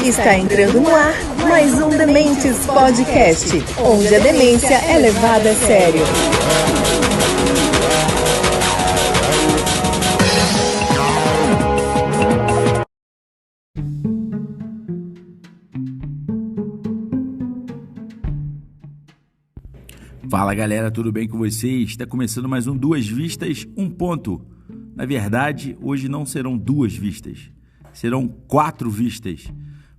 Está entrando no ar mais um Dementes Podcast, onde a demência é levada a sério. Fala galera, tudo bem com vocês? Está começando mais um Duas Vistas, um ponto. Na verdade, hoje não serão duas vistas, serão 4 vistas,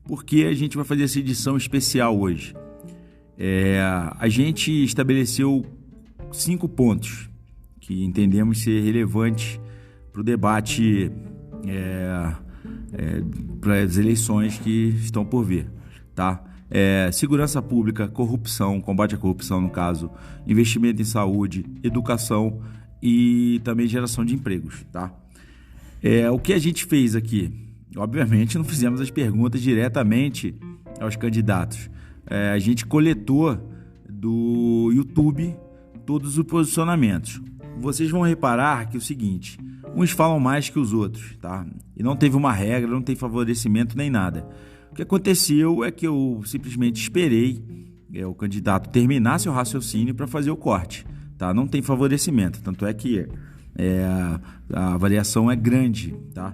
porque a gente vai fazer essa edição especial hoje. A gente estabeleceu 5 pontos que entendemos ser relevantes para o debate para as eleições que estão por vir, tá? Segurança pública, corrupção, combate à corrupção no caso, investimento em saúde, educação e também geração de empregos, tá? O que a gente fez aqui? Obviamente não fizemos as perguntas diretamente aos candidatos. A gente coletou do YouTube todos os posicionamentos. Vocês vão reparar que é o seguinte, uns falam mais que os outros, tá? E não teve uma regra, não tem favorecimento nem nada. O que aconteceu é que eu simplesmente esperei o candidato terminar seu raciocínio para fazer o corte, tá? Não tem favorecimento, tanto é que a avaliação é grande, tá?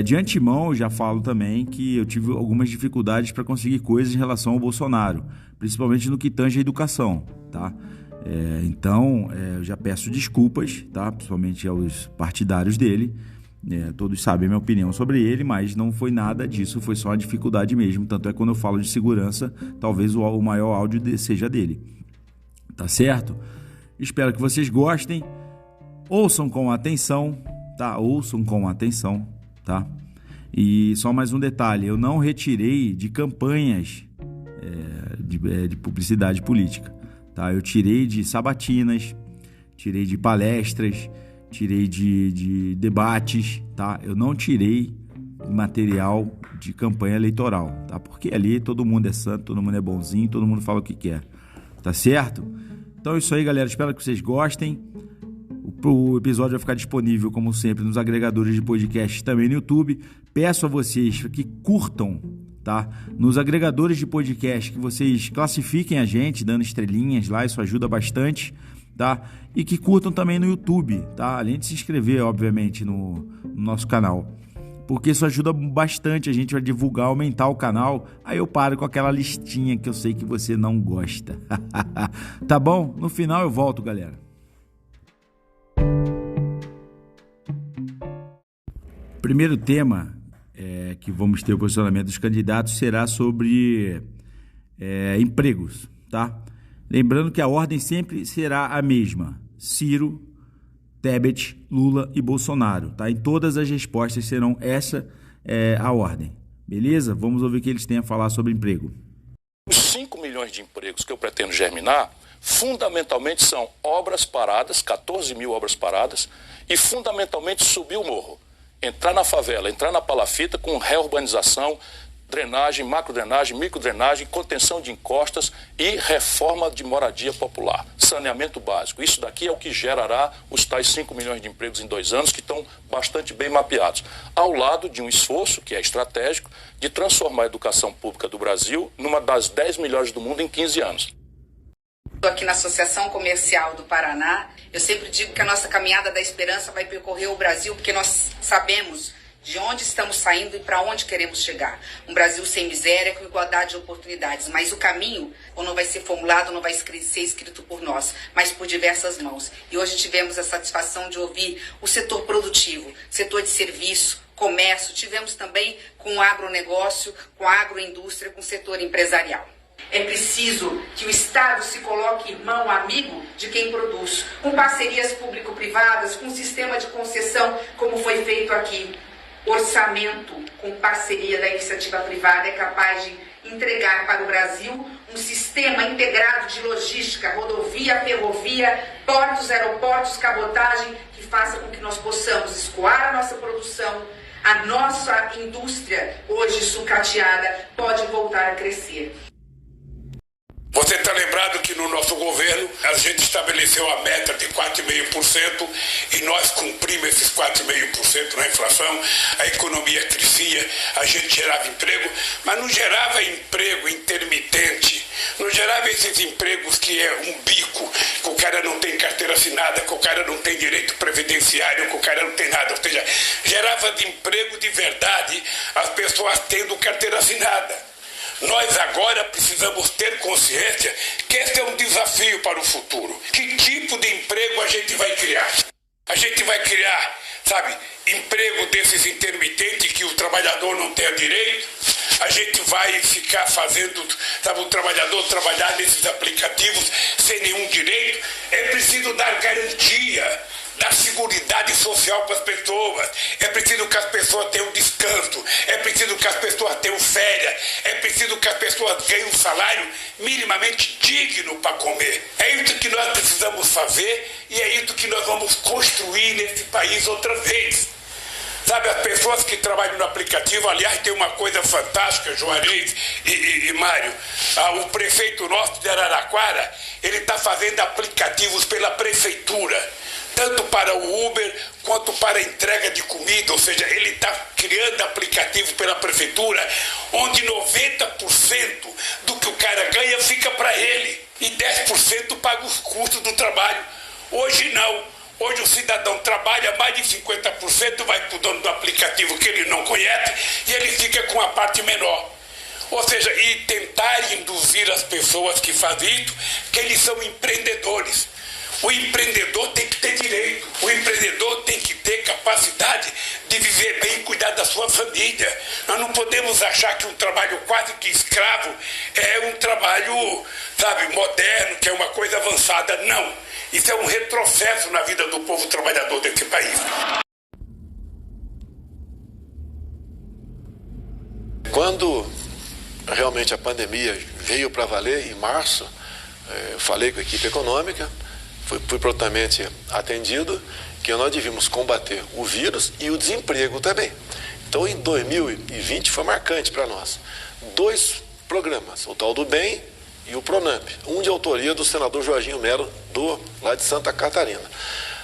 De antemão, eu já falo também que eu tive algumas dificuldades para conseguir coisas em relação ao Bolsonaro, principalmente no que tange a educação, tá? Então, eu já peço desculpas, tá? Principalmente aos partidários dele. Todos sabem a minha opinião sobre ele, mas não foi nada disso, foi só uma dificuldade mesmo. Tanto é que quando eu falo de segurança, talvez o maior áudio seja dele. Tá certo? Espero que vocês gostem. Ouçam com atenção, tá? Ouçam com atenção, tá? E só mais um detalhe, eu não retirei de campanhas de publicidade política, tá? Eu tirei de sabatinas, tirei de palestras, tirei de debates, tá? Eu não tirei material de campanha eleitoral, tá? Porque ali todo mundo é santo, todo mundo é bonzinho, todo mundo fala o que quer, tá certo? Então é isso aí, galera. Espero que vocês gostem. O episódio vai ficar disponível, como sempre, nos agregadores de podcast, também no YouTube. Peço a vocês que curtam, tá? Nos agregadores de podcast, que vocês classifiquem a gente, dando estrelinhas lá, isso ajuda bastante, tá? E que curtam também no YouTube, tá? Além de se inscrever, obviamente, no nosso canal, porque isso ajuda bastante a gente a divulgar, aumentar o canal. Aí eu paro com aquela listinha que eu sei que você não gosta. Tá bom? No final eu volto, galera. Primeiro tema que vamos ter o posicionamento dos candidatos será sobre empregos, tá? Lembrando que a ordem sempre será a mesma: Ciro, Tebet, Lula e Bolsonaro, tá? Em todas as respostas serão essa a ordem, beleza? Vamos ouvir o que eles têm a falar sobre emprego. Os 5 milhões de empregos que eu pretendo germinar, fundamentalmente são obras paradas, 14 mil obras paradas, e fundamentalmente subir o morro, entrar na favela, entrar na palafita com reurbanização, drenagem, macrodrenagem, microdrenagem, contenção de encostas e reforma de moradia popular, saneamento básico. Isso daqui é o que gerará os tais 5 milhões de empregos em 2 anos, que estão bastante bem mapeados, ao lado de um esforço, que é estratégico, de transformar a educação pública do Brasil numa das 10 melhores do mundo em 15 anos. Aqui na Associação Comercial do Paraná, eu sempre digo que a nossa caminhada da esperança vai percorrer o Brasil, porque nós sabemos de onde estamos saindo e para onde queremos chegar. Um Brasil sem miséria, com igualdade de oportunidades. Mas o caminho não vai ser formulado, não vai ser escrito por nós, mas por diversas mãos. E hoje tivemos a satisfação de ouvir o setor produtivo, setor de serviço, comércio. Tivemos também com o agronegócio, com a agroindústria, com o setor empresarial. É preciso que o Estado se coloque irmão, amigo de quem produz, com parcerias público-privadas, com sistema de concessão, como foi feito aqui. Orçamento com parceria da iniciativa privada é capaz de entregar para o Brasil um sistema integrado de logística, rodovia, ferrovia, portos, aeroportos, cabotagem, que faça com que nós possamos escoar a nossa produção. A nossa indústria, hoje sucateada, pode voltar a crescer. Você está lembrado que no nosso governo a gente estabeleceu a meta de 4,5% e nós cumprimos esses 4,5% na inflação, a economia crescia, a gente gerava emprego, mas não gerava emprego intermitente, não gerava esses empregos que é um bico, que o cara não tem carteira assinada, que o cara não tem direito previdenciário, que o cara não tem nada, ou seja, gerava de emprego de verdade as pessoas tendo carteira assinada. Nós agora precisamos ter consciência que esse é um desafio para o futuro. Que tipo de emprego a gente vai criar? A gente vai criar, sabe, emprego desses intermitentes que o trabalhador não tenha direito? A gente vai ficar fazendo, sabe, o trabalhador trabalhar nesses aplicativos sem nenhum direito? É preciso dar garantia, dar seguridade social para as pessoas. É preciso que as pessoas tenham descanso. É preciso que as pessoas tenham férias. É preciso que as pessoas ganhem um salário minimamente digno para comer. É isso que nós precisamos fazer e é isso que nós vamos construir nesse país outra vez. Sabe, as pessoas que trabalham no aplicativo, aliás, tem uma coisa fantástica, Juarez e Mário. O prefeito nosso de Araraquara, ele está fazendo aplicativos pela prefeitura, tanto para o Uber quanto para a entrega de comida, ou seja, ele está criando aplicativo pela prefeitura, onde 90% do que o cara ganha fica para ele e 10% paga os custos do trabalho. Hoje não. Hoje o cidadão trabalha, mais de 50% vai para o dono do aplicativo que ele não conhece e ele fica com a parte menor. Ou seja, e tentar induzir as pessoas que fazem isso, que eles são empreendedores. O empreendedor tem que ter direito, o empreendedor tem que ter capacidade de viver bem e cuidar da sua família. Nós não podemos achar que um trabalho quase que escravo é um trabalho, sabe, moderno, que é uma coisa avançada. Não. Isso é um retrocesso na vida do povo trabalhador desse país. Quando realmente a pandemia veio para valer, em março, eu falei com a equipe econômica, fui prontamente atendido, que nós devíamos combater o vírus e o desemprego também. Então, em 2020 foi marcante para nós. 2 programas, o tal do BEM e o PRONAMP, um de autoria do senador Jorginho Melo, lá de Santa Catarina.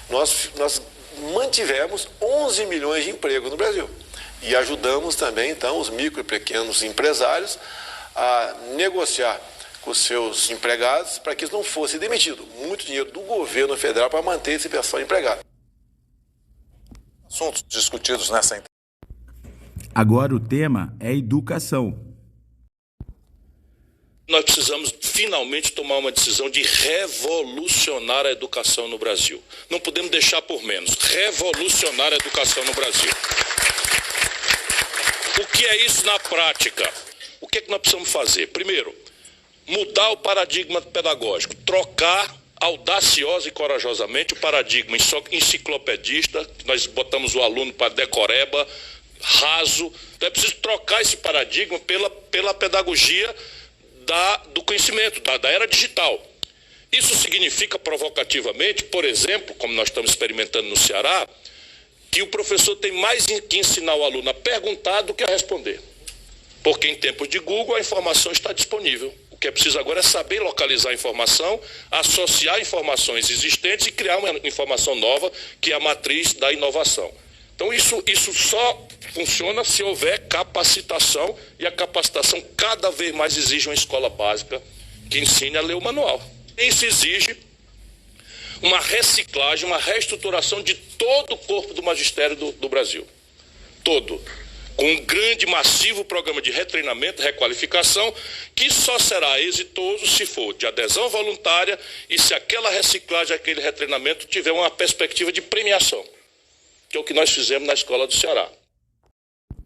Nós mantivemos 11 milhões de empregos no Brasil e ajudamos também, então, os micro e pequenos empresários a negociar com os seus empregados para que eles não fossem demitidos. Muito dinheiro do governo federal para manter esse pessoal empregado. Assuntos discutidos nessa. Agora o tema é educação. Nós precisamos finalmente tomar uma decisão de revolucionar a educação no Brasil. Não podemos deixar por menos. Revolucionar a educação no Brasil. O que é isso na prática? O que é que nós precisamos fazer? Primeiro, mudar o paradigma pedagógico, trocar audaciosa e corajosamente o paradigma enciclopedista, nós botamos o aluno para decoreba, raso. Então é preciso trocar esse paradigma pela pedagogia do conhecimento, da era digital. Isso significa provocativamente, por exemplo, como nós estamos experimentando no Ceará, que o professor tem mais que ensinar o aluno a perguntar do que a responder. Porque em tempos de Google a informação está disponível. O que é preciso agora é saber localizar a informação, associar informações existentes e criar uma informação nova, que é a matriz da inovação. Então isso só funciona se houver capacitação, e a capacitação cada vez mais exige uma escola básica que ensine a ler o manual. Isso exige uma reciclagem, uma reestruturação de todo o corpo do magistério do Brasil. Todo. Com um grande, massivo programa de retreinamento, requalificação, que só será exitoso se for de adesão voluntária e se aquela reciclagem, aquele retreinamento tiver uma perspectiva de premiação, que é o que nós fizemos na Escola do Ceará.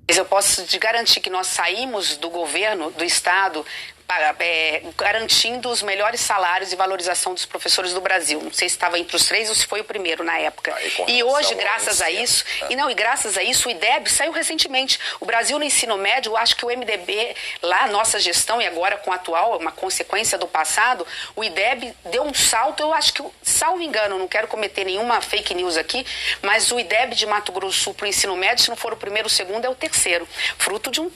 Eu posso te garantir que nós saímos do governo, do Estado, garantindo os melhores salários e valorização dos professores do Brasil. Não sei se estava entre os 3 ou se foi o primeiro na época. E hoje, graças a isso, graças a isso, o IDEB saiu recentemente. O Brasil no ensino médio, eu acho que o MDB, lá, nossa gestão, e agora com o atual, uma consequência do passado, o IDEB deu um salto, eu acho que, salvo engano, não quero cometer nenhuma fake news aqui, mas o IDEB de Mato Grosso do Sul para o ensino médio, se não for o primeiro, o segundo, é o terceiro. Fruto de um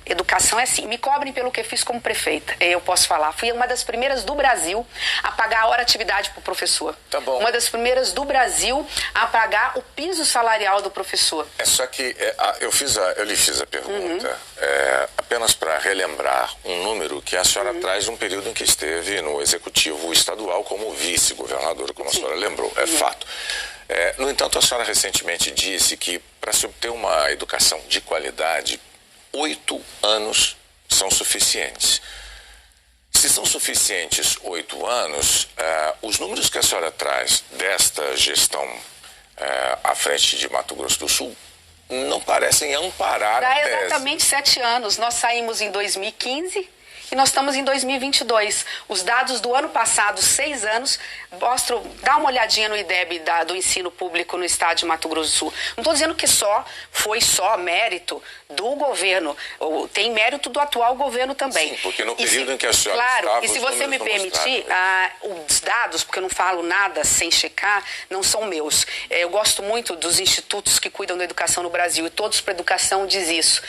Educação é assim, me cobrem pelo que eu fiz como prefeita, eu posso falar. Fui uma das primeiras do Brasil a pagar a hora-atividade para o professor. Tá bom. Uma das primeiras do Brasil a pagar o piso salarial do professor. É só que eu lhe fiz a pergunta apenas para relembrar um número que a senhora traz de um período em que esteve no Executivo Estadual como vice-governadora, como a senhora lembrou, é fato. No entanto, a senhora recentemente disse que para se obter uma educação de qualidade, 8 anos são suficientes. Se são suficientes 8 anos, os números que a senhora traz desta gestão à frente de Mato Grosso do Sul não parecem amparar a tese. Dá exatamente 7 anos. Nós saímos em 2015 e nós estamos em 2022. Os dados do ano passado, 6 anos, mostram, dá uma olhadinha no IDEB do ensino público no estado de Mato Grosso do Sul. Não estou dizendo que foi só mérito do governo, tem mérito do atual governo também. Sim, porque no período em que a senhora estava, e se você me permitir, os dados, porque eu não falo nada sem checar, não são meus. Eu gosto muito dos institutos que cuidam da educação no Brasil, e Todos para a Educação diz isso.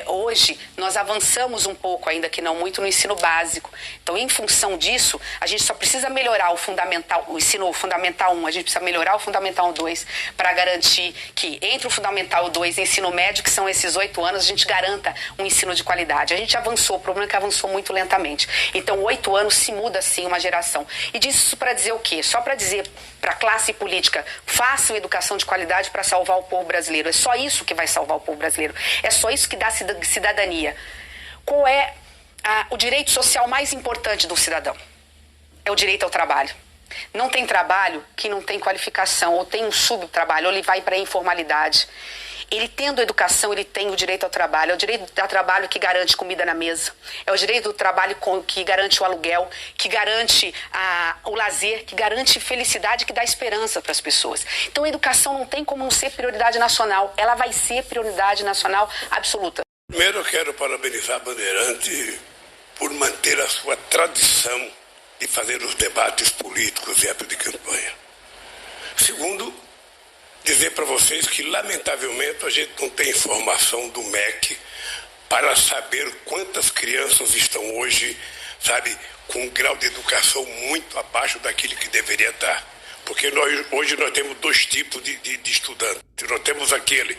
Hoje, nós avançamos um pouco, ainda que não muito, no ensino básico. Então, em função disso, a gente só precisa melhorar o ensino fundamental 1, a gente precisa melhorar o fundamental 2 para garantir que entre o fundamental 2 e o ensino médio, que são esses 8 anos, a gente garanta um ensino de qualidade. A gente avançou, o problema é que avançou muito lentamente. Então, 8 anos se muda, sim, uma geração. E disso para dizer o quê? Só para dizer para a classe política, façam educação de qualidade para salvar o povo brasileiro. É só isso que vai salvar o povo brasileiro. É só isso que dá cidadania. Qual é o direito social mais importante do cidadão? É o direito ao trabalho. Não tem trabalho que não tem qualificação, ou tem um subtrabalho, ou ele vai para a informalidade. Ele tendo educação, ele tem o direito ao trabalho. É o direito ao trabalho que garante comida na mesa. É o direito do trabalho que garante o aluguel, que garante o lazer, que garante felicidade, que dá esperança para as pessoas. Então a educação não tem como não ser prioridade nacional. Ela vai ser prioridade nacional absoluta. Primeiro eu quero parabenizar a Bandeirante por manter a sua tradição de fazer os debates políticos e época de campanha. Segundo, dizer para vocês que, lamentavelmente, a gente não tem informação do MEC para saber quantas crianças estão hoje, com um grau de educação muito abaixo daquilo que deveria estar. Porque hoje nós temos 2 tipos de estudantes. Nós temos aquele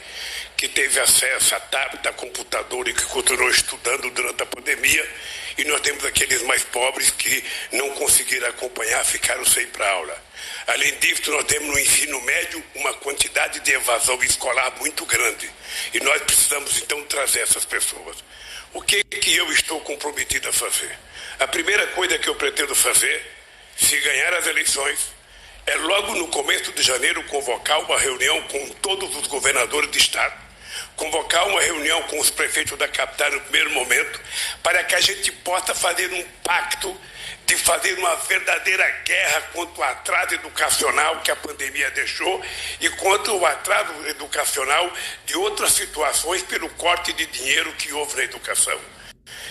que teve acesso a tablet, a computador e que continuou estudando durante a pandemia, e nós temos aqueles mais pobres que não conseguiram acompanhar, ficaram sem ir para aula. Além disso, nós temos no ensino médio uma quantidade de evasão escolar muito grande, e nós precisamos então trazer essas pessoas. O que eu estou comprometido a fazer? A primeira coisa que eu pretendo fazer, se ganhar as eleições, é logo no começo de janeiro convocar uma reunião com todos os governadores de estado, convocar uma reunião com os prefeitos da capital no primeiro momento, para que a gente possa fazer um pacto de fazer uma verdadeira guerra contra o atraso educacional que a pandemia deixou e contra o atraso educacional de outras situações pelo corte de dinheiro que houve na educação.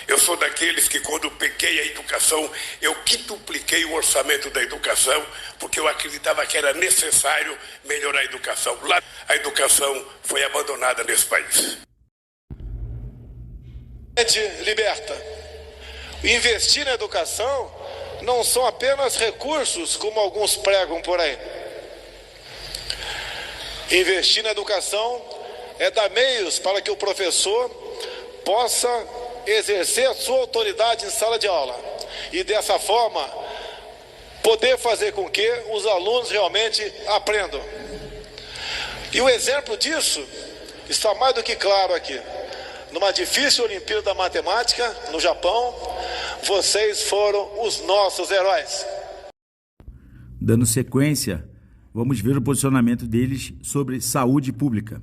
Eu sou daqueles que, quando peguei a educação, eu quintupliquei o orçamento da educação, porque eu acreditava que era necessário melhorar a educação. Lá, a educação foi abandonada nesse país. Liberta. Investir na educação não são apenas recursos, como alguns pregam por aí. Investir na educação é dar meios para que o professor possa exercer a sua autoridade em sala de aula e dessa forma poder fazer com que os alunos realmente aprendam. E o exemplo disso está mais do que claro aqui. Numa difícil Olimpíada da Matemática no Japão, vocês foram os nossos heróis. Dando sequência, vamos ver o posicionamento deles sobre saúde pública.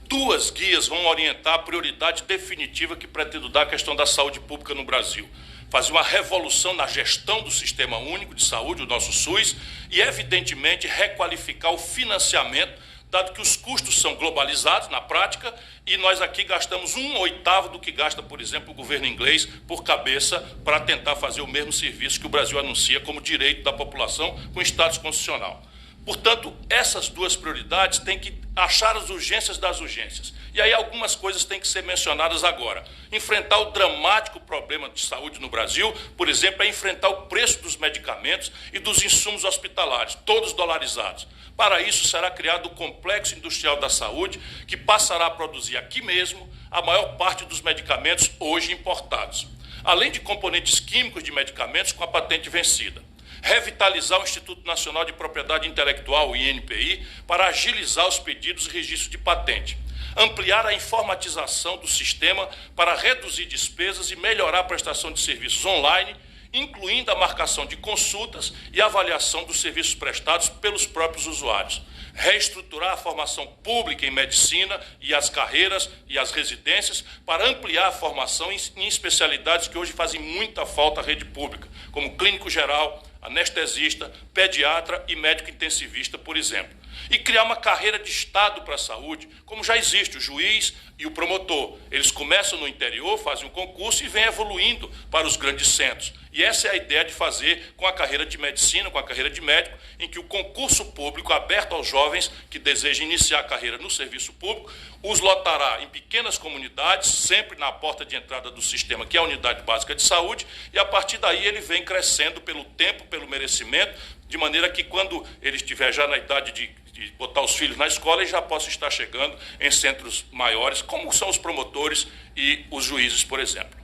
2 guias vão orientar a prioridade definitiva que pretendo dar à questão da saúde pública no Brasil. Fazer uma revolução na gestão do Sistema Único de Saúde, o nosso SUS, e, evidentemente, requalificar o financiamento, dado que os custos são globalizados na prática e nós aqui gastamos 1/8 do que gasta, por exemplo, o governo inglês por cabeça para tentar fazer o mesmo serviço que o Brasil anuncia como direito da população com status constitucional. Portanto, essas duas prioridades têm que achar as urgências das urgências. E aí algumas coisas têm que ser mencionadas agora. Enfrentar o dramático problema de saúde no Brasil, por exemplo, é enfrentar o preço dos medicamentos e dos insumos hospitalares, todos dolarizados. Para isso, será criado o Complexo Industrial da Saúde, que passará a produzir aqui mesmo a maior parte dos medicamentos hoje importados, além de componentes químicos de medicamentos com a patente vencida. Revitalizar o Instituto Nacional de Propriedade Intelectual, o INPI, para agilizar os pedidos e registros de patente. Ampliar a informatização do sistema para reduzir despesas e melhorar a prestação de serviços online, incluindo a marcação de consultas e avaliação dos serviços prestados pelos próprios usuários. Reestruturar a formação pública em medicina e as carreiras e as residências para ampliar a formação em especialidades que hoje fazem muita falta à rede pública, como clínico geral, anestesista, pediatra e médico intensivista, por exemplo. E criar uma carreira de Estado para a saúde, como já existe o juiz e o promotor. Eles começam no interior, fazem um concurso e vêm evoluindo para os grandes centros. E essa é a ideia de fazer com a carreira de medicina, com a carreira de médico, em que o concurso público aberto aos jovens que desejam iniciar a carreira no serviço público, os lotará em pequenas comunidades, sempre na porta de entrada do sistema, que é a Unidade Básica de Saúde, e a partir daí ele vem crescendo pelo tempo, pelo merecimento, de maneira que quando ele estiver já na idade de botar os filhos na escola, ele já possa estar chegando em centros maiores, como são os promotores e os juízes, por exemplo.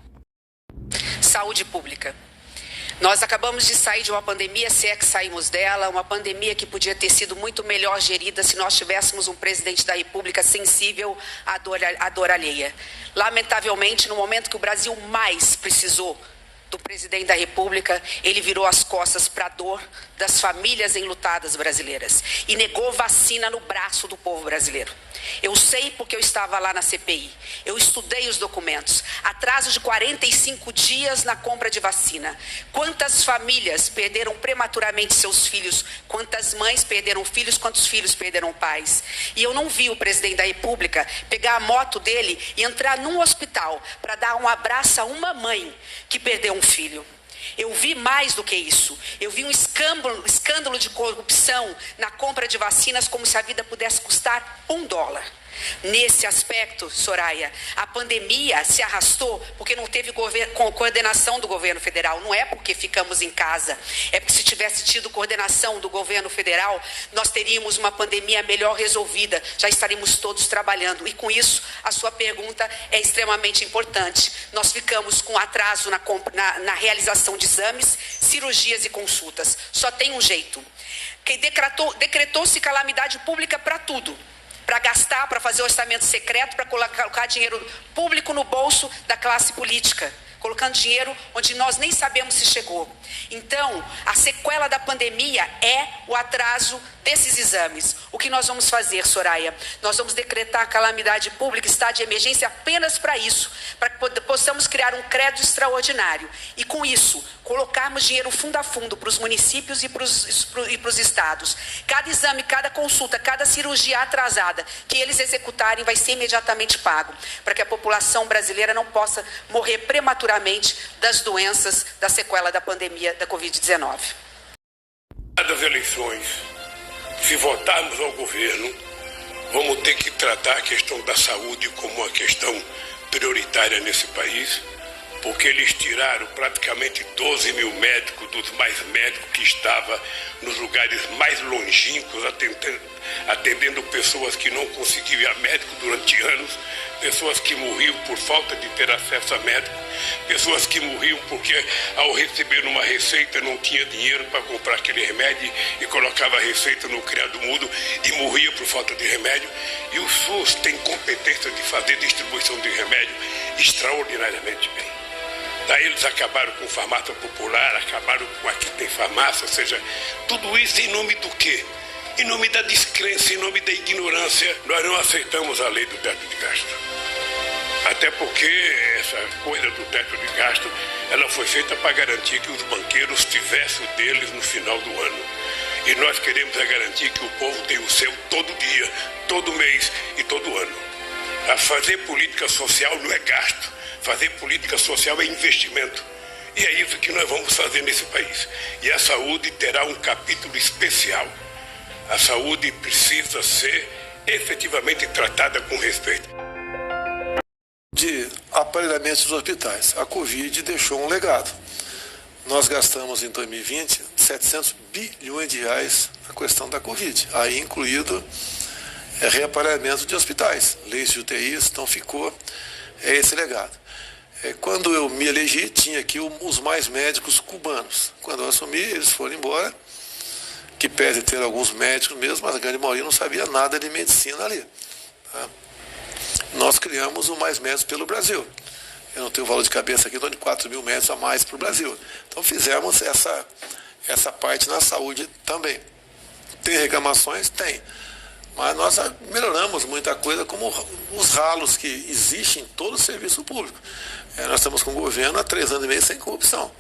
Saúde pública. Nós acabamos de sair de uma pandemia, se é que saímos dela, uma pandemia que podia ter sido muito melhor gerida se nós tivéssemos um presidente da República sensível à dor alheia. Lamentavelmente, no momento que o Brasil mais precisou do presidente da República, ele virou as costas para a dor das famílias enlutadas brasileiras e negou vacina no braço do povo brasileiro. Eu sei porque eu estava lá na CPI, eu estudei os documentos, atraso de 45 dias na compra de vacina. Quantas famílias perderam prematuramente seus filhos, quantas mães perderam filhos, quantos filhos perderam pais. E eu não vi o presidente da República pegar a moto dele e entrar num hospital para dar um abraço a uma mãe que perdeu um filho. Eu vi mais do que isso. Eu vi um escândalo de corrupção na compra de vacinas, como se a vida pudesse custar $1. Nesse aspecto, Soraya, a pandemia se arrastou porque não teve coordenação do governo federal. Não é porque ficamos em casa, é porque se tivesse tido coordenação do governo federal, nós teríamos uma pandemia melhor resolvida, já estaríamos todos trabalhando. E com isso, a sua pergunta é extremamente importante. Nós ficamos com atraso na realização de exames, cirurgias e consultas. Só tem um jeito. Decretou-se calamidade pública para tudo. Para gastar, para fazer orçamento secreto, para colocar dinheiro público no bolso da classe política, colocando dinheiro onde nós nem sabemos se chegou. Então, a sequela da pandemia é o atraso desses exames. O que nós vamos fazer, Soraya? Nós vamos decretar a calamidade pública, estado de emergência apenas para isso, para que possamos criar um crédito extraordinário. E com isso, colocarmos dinheiro fundo a fundo para os municípios e para os estados. Cada exame, cada consulta, cada cirurgia atrasada que eles executarem vai ser imediatamente pago, para que a população brasileira não possa morrer prematuramente das doenças da sequela da pandemia da Covid-19. Das eleições, se votarmos ao governo, vamos ter que tratar a questão da saúde como uma questão prioritária nesse país, porque eles tiraram praticamente 12 mil médicos dos mais médicos que estavam nos lugares mais longínquos, atendendo pessoas que não conseguiam ir a médico durante anos, pessoas que morriam por falta de ter acesso a médico, pessoas que morriam porque ao receber uma receita não tinha dinheiro para comprar aquele remédio e colocava a receita no criado mudo e morria por falta de remédio. E o SUS tem competência de fazer distribuição de remédio extraordinariamente bem. Daí eles acabaram com farmácia popular, acabaram com aqui tem farmácia, ou seja, tudo isso em nome do quê? Em nome da descrença, em nome da ignorância. Nós não aceitamos a lei do teto de gasto. Até porque essa coisa do teto de gasto, ela foi feita para garantir que os banqueiros tivessem o deles no final do ano. E nós queremos garantir que o povo tenha o seu todo dia, todo mês e todo ano. A fazer política social não é gasto. Fazer política social é investimento. E é isso que nós vamos fazer nesse país. E a saúde terá um capítulo especial. A saúde precisa ser efetivamente tratada com respeito. De aparelhamento dos hospitais. A Covid deixou um legado. Nós gastamos em 2020 700 bilhões de reais na questão da Covid, aí incluído reaparelhamento de hospitais, leitos de UTIs, então ficou esse legado. Quando eu me elegi, tinha aqui os mais médicos cubanos. Quando eu assumi, eles foram embora, que pese ter alguns médicos mesmo, mas a grande maioria não sabia nada de medicina ali. Tá? Nós criamos o Mais Médicos pelo Brasil. Eu não tenho o valor de cabeça aqui, de 4 mil médicos a mais para o Brasil. Então fizemos essa parte na saúde também. Tem reclamações? Tem. Mas nós melhoramos muita coisa, como os ralos que existem em todo o serviço público. Nós estamos com o governo há 3 anos e meio sem corrupção.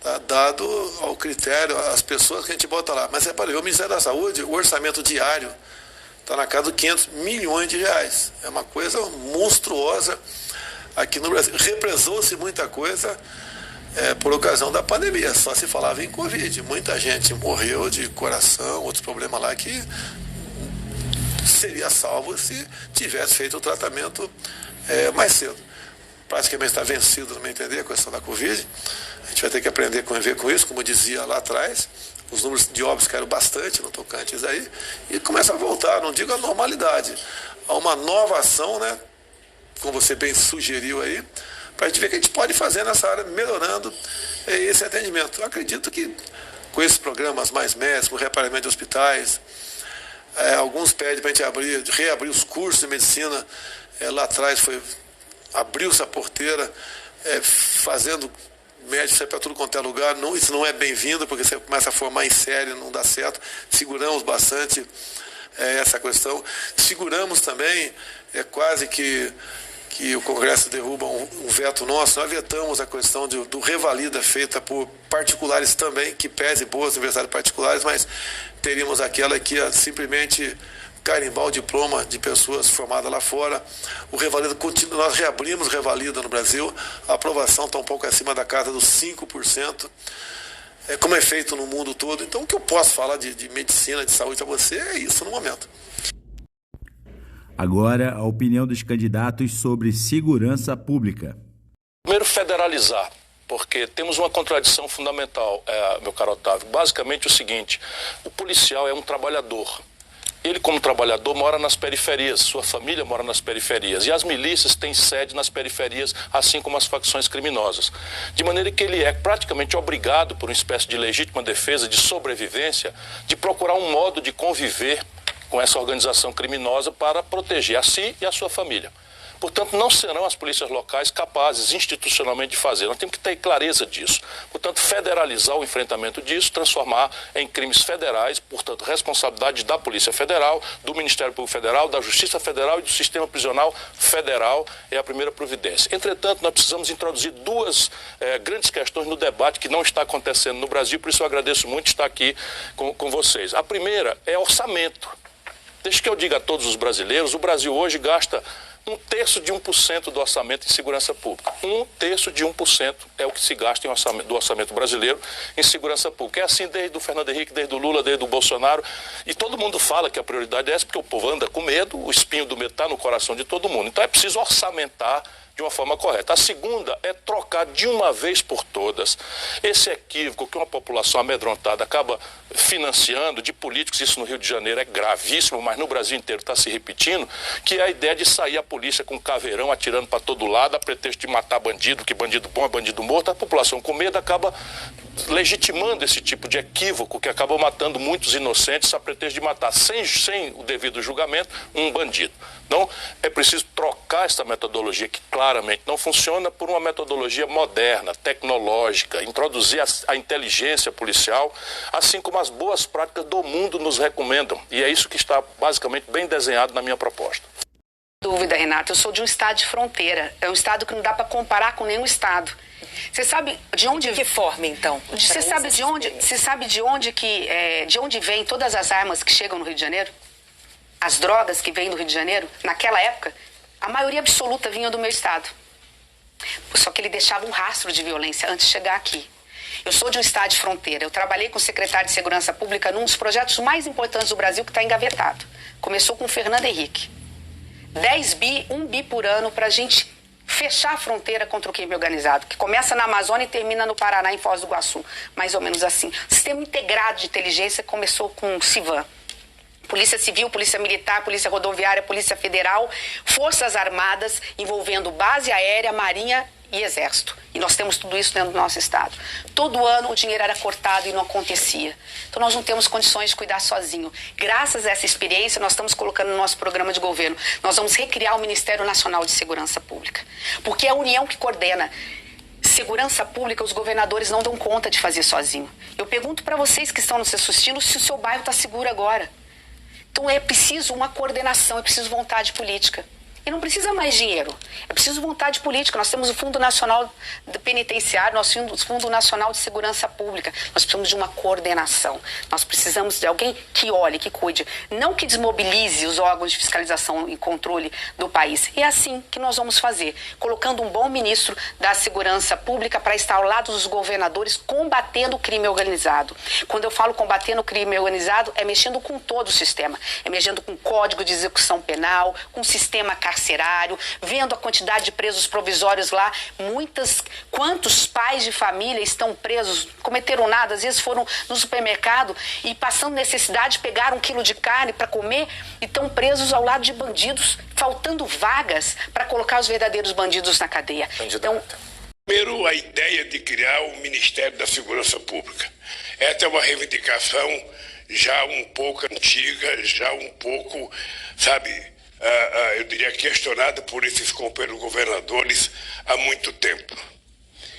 Tá? Dado ao critério, as pessoas que a gente bota lá. Mas para ver, o Ministério da Saúde, o orçamento diário está na casa de 500 milhões de reais. É uma coisa monstruosa aqui no Brasil. Represou-se muita coisa por ocasião da pandemia. Só se falava em Covid. Muita gente morreu de coração, outros problemas lá que seria salvo se tivesse feito o tratamento mais cedo. Praticamente está vencido, no meu entender, a questão da Covid. A gente vai ter que aprender a conviver com isso, como eu dizia lá atrás. Os números de óbitos caíram bastante no Tocantins aí, e começa a voltar, não digo a normalidade, a uma nova ação, né, como você bem sugeriu aí, para a gente ver o que a gente pode fazer nessa área, melhorando esse atendimento. Eu acredito que com esses programas Mais Médicos, reaparamento de hospitais, alguns pedem para a gente reabrir os cursos de medicina, lá atrás abriu-se a porteira, fazendo médico para tudo quanto é lugar. Não, isso não é bem-vindo, porque você começa a formar em série, não dá certo. Seguramos bastante essa questão. Seguramos também, quase que o Congresso derruba um veto nosso. Nós vetamos a questão do revalida feita por particulares também, que pese boas universidades particulares, mas teríamos aquela que ia simplesmente carimbar o diploma de pessoas formadas lá fora. O revalida continua, nós reabrimos o revalida no Brasil, a aprovação está um pouco acima da casa dos 5%, como é feito no mundo todo. Então, o que eu posso falar de medicina, de saúde para você é isso no momento. Agora, a opinião dos candidatos sobre segurança pública. Primeiro, federalizar, porque temos uma contradição fundamental, meu caro Otávio. Basicamente o seguinte: o policial é um trabalhador. Ele, como trabalhador, mora nas periferias, sua família mora nas periferias, e as milícias têm sede nas periferias, assim como as facções criminosas. De maneira que ele é praticamente obrigado, por uma espécie de legítima defesa, de sobrevivência, de procurar um modo de conviver com essa organização criminosa para proteger a si e a sua família. Portanto, não serão as polícias locais capazes institucionalmente de fazer. Nós temos que ter clareza disso. Portanto, federalizar o enfrentamento disso, transformar em crimes federais, portanto, responsabilidade da Polícia Federal, do Ministério Público Federal, da Justiça Federal e do Sistema Prisional Federal é a primeira providência. Entretanto, nós precisamos introduzir duas grandes questões no debate que não está acontecendo no Brasil, por isso eu agradeço muito estar aqui com vocês. A primeira é orçamento. Deixa que eu diga a todos os brasileiros, o Brasil hoje gasta 1/3 do orçamento em segurança pública. 1/3 é o que se gasta do orçamento brasileiro em segurança pública. É assim desde o Fernando Henrique, desde o Lula, desde o Bolsonaro. E todo mundo fala que a prioridade é essa, porque o povo anda com medo, o espinho do medo está no coração de todo mundo. Então é preciso orçamentar de uma forma correta. A segunda é trocar de uma vez por todas esse equívoco que uma população amedrontada acaba financiando de políticos. Isso no Rio de Janeiro é gravíssimo, mas no Brasil inteiro está se repetindo, que é a ideia de sair a polícia com caveirão atirando para todo lado, a pretexto de matar bandido, que bandido bom é bandido morto. A população com medo acaba legitimando esse tipo de equívoco que acaba matando muitos inocentes a pretexto de matar sem o devido julgamento um bandido. Então, é preciso trocar essa metodologia que claramente não funciona por uma metodologia moderna, tecnológica, introduzir a inteligência policial, assim como as boas práticas do mundo nos recomendam. E é isso que está basicamente bem desenhado na minha proposta. Dúvida, Renato, eu sou de um estado de fronteira. É um estado que não dá para comparar com nenhum estado. Você sabe de onde... Que forma, então? Você sabe de onde vêm todas as armas que chegam no Rio de Janeiro? As drogas que vêm do Rio de Janeiro, naquela época, a maioria absoluta vinha do meu estado. Só que ele deixava um rastro de violência antes de chegar aqui. Eu sou de um estado de fronteira. Eu trabalhei com o secretário de Segurança Pública num dos projetos mais importantes do Brasil que está engavetado. Começou com o Fernando Henrique. 10 bi, 1 bi por ano para a gente fechar a fronteira contra o crime organizado, que começa na Amazônia e termina no Paraná, em Foz do Iguaçu. Mais ou menos assim. O sistema integrado de inteligência começou com o CIVAM. Polícia Civil, Polícia Militar, Polícia Rodoviária, Polícia Federal, Forças Armadas, envolvendo base aérea, Marinha e Exército. E nós temos tudo isso dentro do nosso estado. Todo ano o dinheiro era cortado e não acontecia. Então nós não temos condições de cuidar sozinho. Graças a essa experiência, nós estamos colocando no nosso programa de governo. Nós vamos recriar o Ministério Nacional de Segurança Pública. Porque é a União que coordena. Segurança pública, os governadores não dão conta de fazer sozinho. Eu pergunto para vocês que estão nos assistindo se o seu bairro está seguro agora. Então é preciso uma coordenação, é preciso vontade política. E não precisa mais dinheiro, é preciso vontade política. Nós temos o Fundo Nacional Penitenciário, nós temos o Fundo Nacional de Segurança Pública. Nós precisamos de uma coordenação. Nós precisamos de alguém que olhe, que cuide. Não que desmobilize os órgãos de fiscalização e controle do país. É assim que nós vamos fazer, colocando um bom ministro da Segurança Pública para estar ao lado dos governadores combatendo o crime organizado. Quando eu falo combatendo o crime organizado, é mexendo com todo o sistema. É mexendo com o Código de Execução Penal, com o sistema carcerário, vendo a quantidade de presos provisórios lá. Quantos pais de família estão presos, cometeram nada, às vezes foram no supermercado e passando necessidade, pegaram 1 quilo de carne para comer e estão presos ao lado de bandidos, faltando vagas para colocar os verdadeiros bandidos na cadeia. Então, primeiro, a ideia de criar o Ministério da Segurança Pública. Essa é uma reivindicação já um pouco antiga, já um pouco, eu diria questionada por esses companheiros governadores há muito tempo.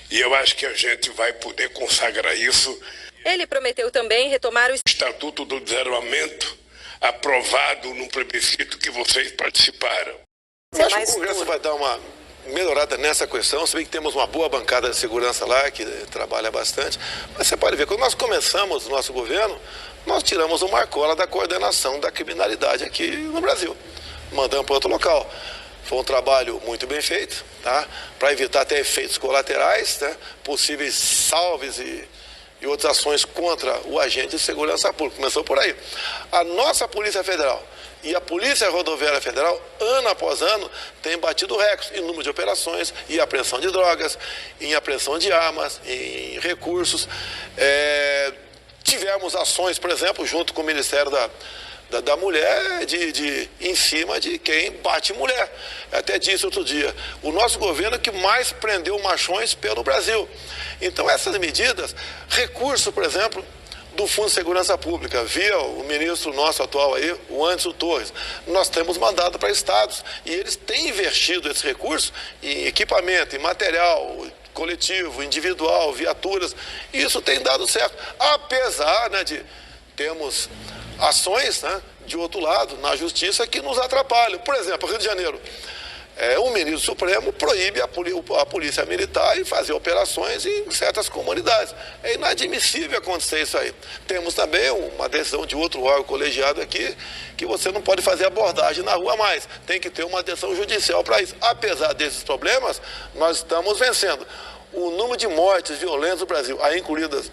E eu acho que a gente vai poder consagrar isso. Ele prometeu também retomar o Estatuto do Desarmamento, aprovado num plebiscito que vocês participaram. Eu acho que o Congresso vai dar uma melhorada nessa questão, se bem que temos uma boa bancada de segurança lá, que trabalha bastante. Mas você pode ver, quando nós começamos o nosso governo, nós tiramos o marcola da coordenação da criminalidade aqui no Brasil. Mandamos para outro local. Foi um trabalho muito bem feito, tá? Para evitar até efeitos colaterais, né? Possíveis salves e outras ações contra o agente de segurança pública. Começou por aí. A nossa Polícia Federal e a Polícia Rodoviária Federal, ano após ano, tem batido recordes em número de operações, em apreensão de drogas, em apreensão de armas, em recursos. Tivemos ações, por exemplo, junto com o Ministério da Mulher, em cima de quem bate mulher. Até disse outro dia, o nosso governo é que mais prendeu machões pelo Brasil. Então essas medidas, recurso, por exemplo, do Fundo de Segurança Pública, via o ministro nosso atual aí, o Anderson Torres, nós temos mandado para estados e eles têm investido esse recurso em equipamento, em material coletivo, individual, viaturas, e isso tem dado certo, apesar, né, de termos ações, né, de outro lado, na justiça, que nos atrapalham. Por exemplo, Rio de Janeiro, o ministro Supremo proíbe a polícia militar de fazer operações em certas comunidades. É inadmissível acontecer isso aí. Temos também uma decisão de outro órgão colegiado aqui, que você não pode fazer abordagem na rua mais. Tem que ter uma decisão judicial para isso. Apesar desses problemas, nós estamos vencendo. O número de mortes violentas no Brasil, aí incluídas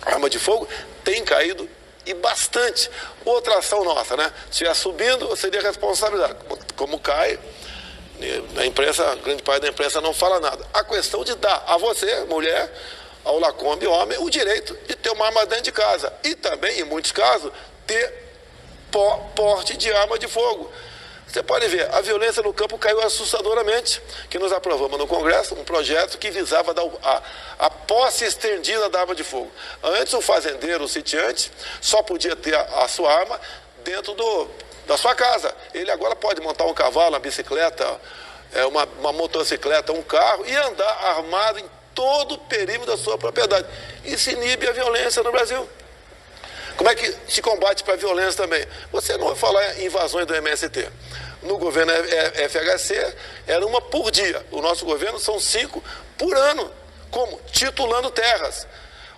arma de fogo, tem caído e bastante. Outra ação nossa, né? Se estiver subindo, seria responsabilidade. Como cai, a imprensa, grande parte da imprensa não fala nada. A questão de dar a você, mulher, ao Lacombe, homem, o direito de ter uma arma dentro de casa. E também, em muitos casos, ter porte de arma de fogo. Você pode ver, a violência no campo caiu assustadoramente, que nós aprovamos no Congresso um projeto que visava dar a posse estendida da arma de fogo. Antes, o fazendeiro, o sitiante, só podia ter a sua arma dentro da sua casa. Ele agora pode montar um cavalo, uma bicicleta, uma motocicleta, um carro e andar armado em todo o perímetro da sua propriedade. Isso inibe a violência no Brasil. Como é que se combate para a violência também? Você não vai falar em invasões do MST. No governo FHC, era uma por dia. O nosso governo são 5 por ano. Como? Titulando terras.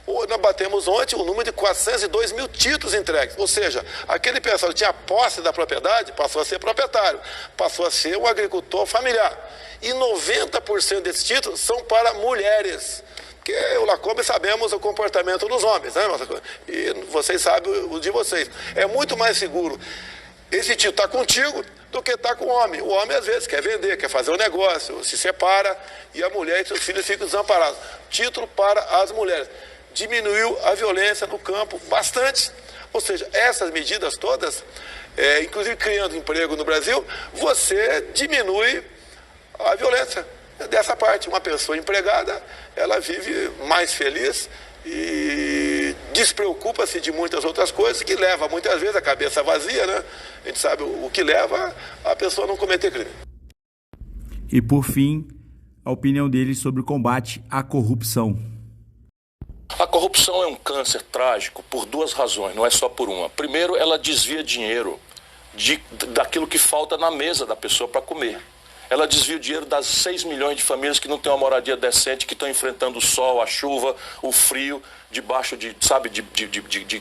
Nós batemos ontem o número de 402 mil títulos entregues. Ou seja, aquele pessoal que tinha posse da propriedade passou a ser proprietário, passou a ser um agricultor familiar. E 90% desses títulos são para mulheres. Porque o Lacombe sabemos o comportamento dos homens, né? E vocês sabem o de vocês. É muito mais seguro esse tio estar contigo do que estar com o homem. O homem, às vezes, quer vender, quer fazer um negócio, se separa e a mulher e seus filhos ficam desamparados. Título para as mulheres. Diminuiu a violência no campo bastante. Ou seja, essas medidas todas, inclusive criando emprego no Brasil, você diminui a violência dessa parte. Uma pessoa empregada, ela vive mais feliz e despreocupa-se de muitas outras coisas que leva muitas vezes a cabeça vazia, né? A gente sabe o que leva a pessoa a não cometer crime. E por fim, a opinião dele sobre o combate à corrupção. A corrupção é um câncer trágico por duas razões, não é só por uma. Primeiro, ela desvia dinheiro daquilo que falta na mesa da pessoa para comer. Ela desvia o dinheiro das 6 milhões de famílias que não têm uma moradia decente, que estão enfrentando o sol, a chuva, o frio, debaixo de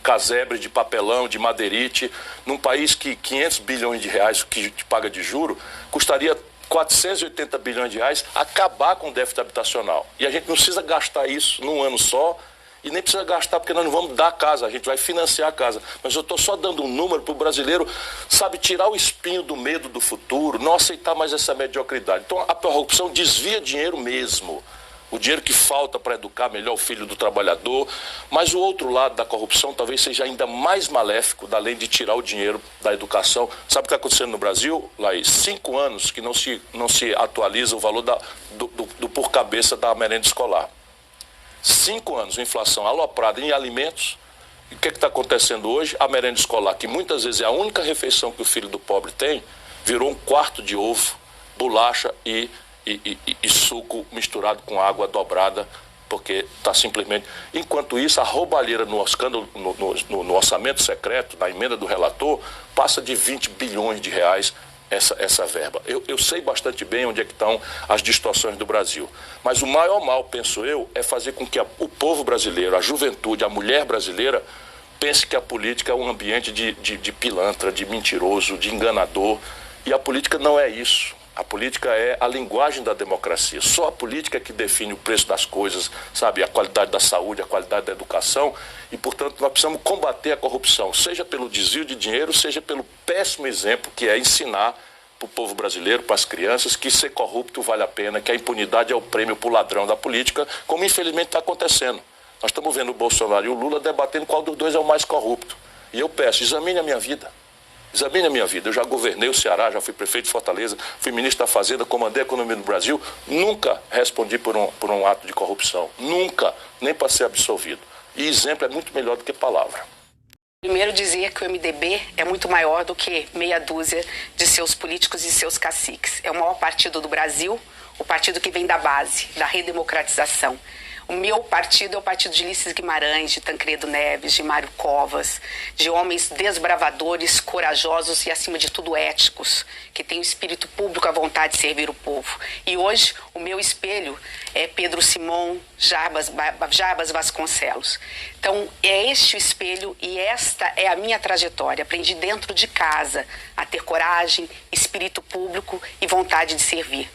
casebre, de papelão, de madeirite, num país que 500 bilhões de reais que paga de juro, custaria 480 bilhões de reais acabar com o déficit habitacional. E a gente não precisa gastar isso num ano só, e nem precisa gastar porque nós não vamos dar a casa, a gente vai financiar a casa. Mas eu estou só dando um número para o brasileiro, sabe, tirar o espinho do medo do futuro, não aceitar mais essa mediocridade. Então a corrupção desvia dinheiro mesmo, o dinheiro que falta para educar melhor o filho do trabalhador. Mas o outro lado da corrupção talvez seja ainda mais maléfico, além de tirar o dinheiro da educação. Sabe o que está acontecendo no Brasil, Laís? 5 anos que não se atualiza o valor do por cabeça da merenda escolar. 5 anos, inflação aloprada em alimentos. E o que está acontecendo hoje? A merenda escolar, que muitas vezes é a única refeição que o filho do pobre tem, virou um quarto de ovo, bolacha e suco misturado com água dobrada, porque está simplesmente... Enquanto isso, a roubalheira no escândalo, no orçamento secreto, na emenda do relator, passa de 20 bilhões de reais essa verba. Eu sei bastante bem onde é que estão as distorções do Brasil. Mas o maior mal, penso eu, é fazer com que o povo brasileiro, a juventude, a mulher brasileira, pense que a política é um ambiente de pilantra, de mentiroso, de enganador. E a política não é isso. A política é a linguagem da democracia. Só a política é que define o preço das coisas, sabe? A qualidade da saúde, a qualidade da educação. E, portanto, nós precisamos combater a corrupção, seja pelo desvio de dinheiro, seja pelo péssimo exemplo que é ensinar para o povo brasileiro, para as crianças, que ser corrupto vale a pena, que a impunidade é o prêmio para o ladrão da política, como infelizmente está acontecendo. Nós estamos vendo o Bolsonaro e o Lula debatendo qual dos dois é o mais corrupto. E eu peço, examine a minha vida. Examine a minha vida. Eu já governei o Ceará, já fui prefeito de Fortaleza, fui ministro da Fazenda, comandei a economia do Brasil. Nunca respondi por um ato de corrupção. Nunca, nem para ser absolvido. E exemplo é muito melhor do que palavra. Primeiro dizer que o MDB é muito maior do que meia dúzia de seus políticos e seus caciques. É o maior partido do Brasil, o partido que vem da base, da redemocratização. O meu partido é o partido de Ulisses Guimarães, de Tancredo Neves, de Mário Covas, de homens desbravadores, corajosos e, acima de tudo, éticos, que têm o espírito público, a vontade de servir o povo. E hoje, o meu espelho é Pedro Simão, Jarbas Vasconcelos. Então, é este o espelho e esta é a minha trajetória. Aprendi dentro de casa a ter coragem, espírito público e vontade de servir.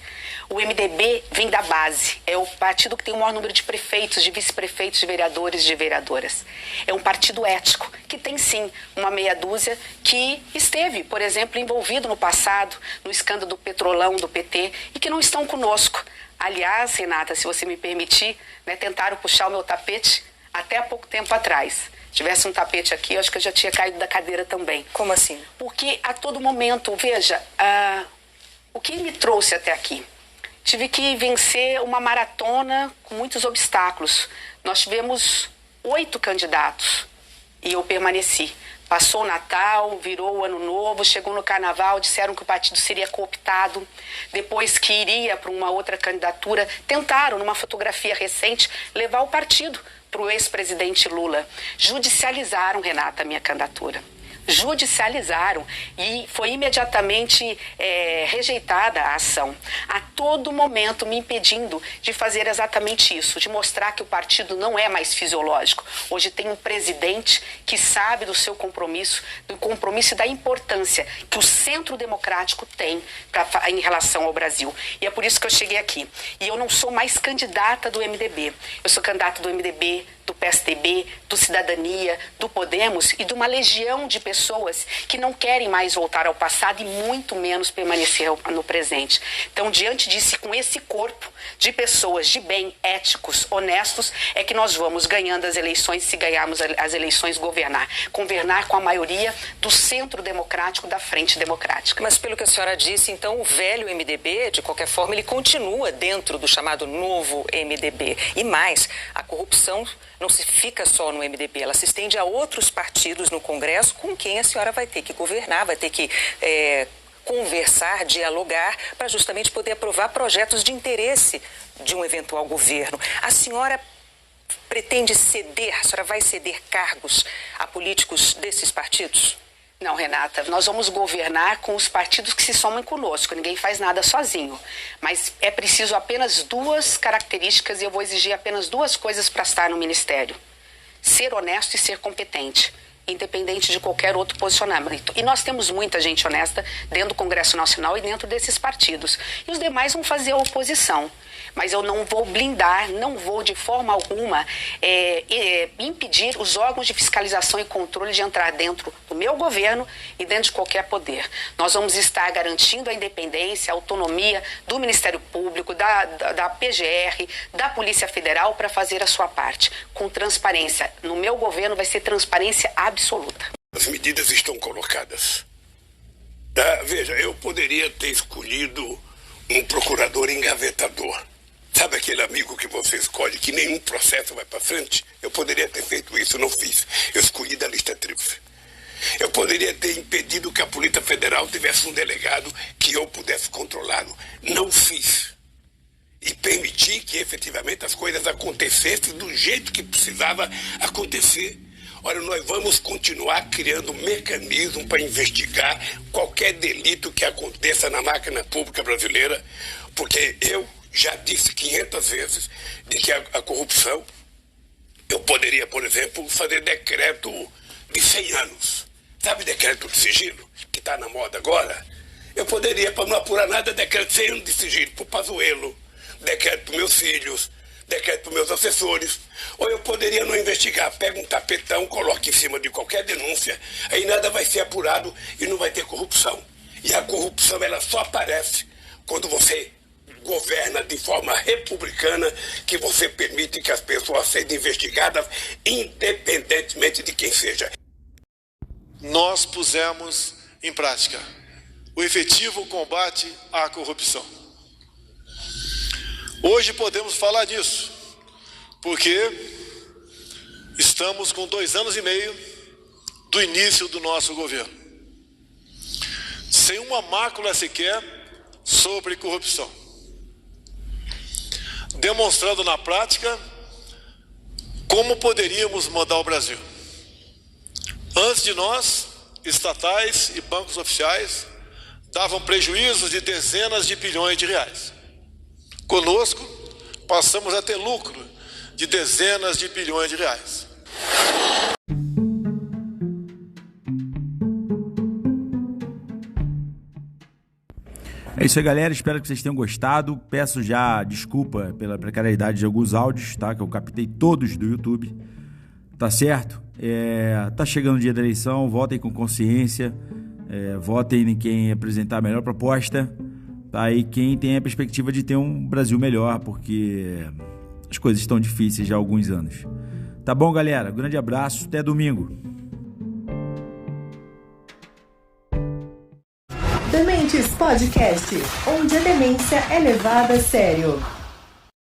O MDB vem da base, é o partido que tem o maior número de prefeitos, de vice-prefeitos, de vereadores e de vereadoras. É um partido ético, que tem sim uma meia dúzia que esteve, por exemplo, envolvido no passado, no escândalo do Petrolão, do PT, e que não estão conosco. Aliás, Renata, se você me permitir, tentaram puxar o meu tapete até há pouco tempo atrás. Se tivesse um tapete aqui, eu acho que eu já tinha caído da cadeira também. Como assim? Porque a todo momento, veja, o que me trouxe até aqui? Tive que vencer uma maratona com muitos obstáculos. Nós tivemos 8 candidatos e eu permaneci. Passou o Natal, virou o Ano Novo, chegou no Carnaval, disseram que o partido seria cooptado. Depois que iria para uma outra candidatura, tentaram, numa fotografia recente, levar o partido para o ex-presidente Lula. Judicializaram, Renata, a minha candidatura. judicializaram e foi imediatamente rejeitada a ação. A todo momento me impedindo de fazer exatamente isso, de mostrar que o partido não é mais fisiológico. Hoje tem um presidente que sabe do seu compromisso, do compromisso e da importância que o centro democrático tem em relação ao Brasil. E é por isso que eu cheguei aqui. E eu não sou mais candidata do MDB. Eu sou candidata do MDB, do PSDB, do Cidadania, do Podemos e de uma legião de pessoas que não querem mais voltar ao passado e muito menos permanecer no presente. Então, diante disso, com esse corpo de pessoas de bem, éticos, honestos, é que nós vamos ganhando as eleições, se ganharmos as eleições, governar com a maioria do centro democrático, da frente democrática. Mas pelo que a senhora disse, então o velho MDB, de qualquer forma, ele continua dentro do chamado novo MDB. E mais, a corrupção não se fica só no MDB, ela se estende a outros partidos no Congresso com quem a senhora vai ter que governar, vai ter que conversar, dialogar, para justamente poder aprovar projetos de interesse de um eventual governo. A senhora pretende ceder, a senhora vai ceder cargos a políticos desses partidos? Não, Renata, nós vamos governar com os partidos que se somam conosco, ninguém faz nada sozinho. Mas é preciso apenas 2 características e eu vou exigir apenas 2 coisas para estar no ministério. Ser honesto e ser competente, independente de qualquer outro posicionamento. E nós temos muita gente honesta dentro do Congresso Nacional e dentro desses partidos. E os demais vão fazer a oposição. Mas eu não vou blindar, não vou de forma alguma impedir os órgãos de fiscalização e controle de entrar dentro do meu governo e dentro de qualquer poder. Nós vamos estar garantindo a independência, a autonomia do Ministério Público, da PGR, da Polícia Federal para fazer a sua parte, com transparência. No meu governo vai ser transparência absoluta. As medidas estão colocadas. Veja, eu poderia ter escolhido um procurador engavetador. Sabe aquele amigo que você escolhe que nenhum processo vai para frente? Eu poderia ter feito isso, não fiz. Eu escolhi da lista tríplice. Eu poderia ter impedido que a Polícia Federal tivesse um delegado que eu pudesse controlá-lo. Não fiz. E permiti que efetivamente as coisas acontecessem do jeito que precisava acontecer. Olha, nós vamos continuar criando mecanismo para investigar qualquer delito que aconteça na máquina pública brasileira, porque eu já disse 500 vezes de que a corrupção, eu poderia, por exemplo, fazer decreto de 100 anos. Sabe decreto de sigilo, que está na moda agora? Eu poderia, para não apurar nada, decreto de 100 anos de sigilo para o Pazuello, decreto para meus filhos, decreto para meus assessores. Ou eu poderia não investigar, pega um tapetão, coloca em cima de qualquer denúncia, aí nada vai ser apurado e não vai ter corrupção. E a corrupção, ela só aparece quando você governa de forma republicana, que você permite que as pessoas sejam investigadas independentemente de quem seja. Nós pusemos em prática o efetivo combate à corrupção. Hoje podemos falar disso, porque estamos com 2 anos e meio do início do nosso governo, sem uma mácula sequer sobre corrupção, demonstrando na prática como poderíamos mudar o Brasil. Antes de nós, estatais e bancos oficiais davam prejuízos de dezenas de bilhões de reais. Conosco, passamos a ter lucro de dezenas de bilhões de reais. É isso aí, galera. Espero que vocês tenham gostado. Peço já desculpa pela precariedade de alguns áudios, tá? Que eu captei todos do YouTube. Tá certo? Tá chegando o dia da eleição. Votem com consciência. Votem em quem apresentar a melhor proposta. Tá? E quem tem a perspectiva de ter um Brasil melhor, porque as coisas estão difíceis já há alguns anos. Tá bom, galera? Grande abraço. Até domingo. Dementes Podcast, onde a demência é levada a sério.